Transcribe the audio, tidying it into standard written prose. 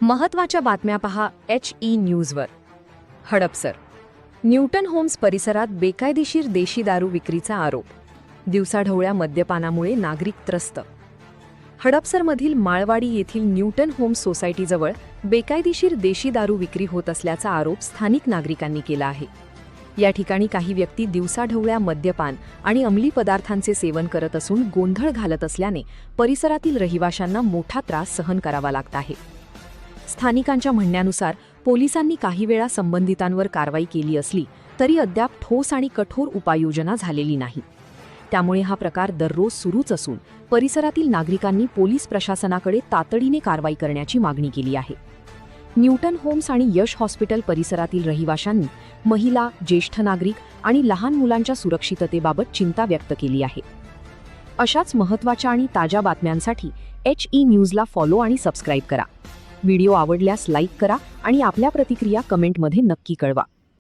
महत्त्वाच्या बातम्या पहा HE-न्यूजवर. हडपसर, न्यूटन होम्स परिसरात बेकायदेशीर देशी दारू विक्रीचा आरोप. दिवसाढवळ्या मद्यपानामुळे नागरिक त्रस्त. हडपसरमधील माळवाडी येथील न्यूटन होम्स सोसायटीजवळ बेकायदेशीर देशी दारू विक्री होत असल्याचा आरोप स्थानिक नागरिकांनी केला आहे. या ठिकाणी काही व्यक्ती दिवसाढवळ्या मद्यपान आणि अंमली पदार्थांचे सेवन करत असून गोंधळ घालत असल्याने परिसरातील रहिवाशांना मोठा त्रास सहन करावा लागत आहे. स्थानिकांच्या म्हणण्यानुसार पोलिसांनी काही वेळा संबंधितांवर कारवाई केली असली तरी अद्याप ठोस आणि कठोर उपाययोजना झालेली नाही. त्यामुळे हा प्रकार दररोज सुरूच असून परिसरातील नागरिकांनी पोलीस प्रशासनाकडे तातडीने कारवाई करण्याची मागणी केली आहे. न्यूटन होम्स आणि यश हॉस्पिटल परिसरातील रहिवाशांनी महिला, ज्येष्ठ नागरिक आणि लहान मुलांच्या सुरक्षिततेबाबत चिंता व्यक्त केली आहे. अशाच महत्त्वाच्या आणि ताज्या बातम्यांसाठी HE न्यूजला फॉलो आणि सबस्क्राईब करा. व्हिडिओ आवडल्यास लाईक करा आणि आपल्या प्रतिक्रिया कमेंटमध्ये नक्की कळवा.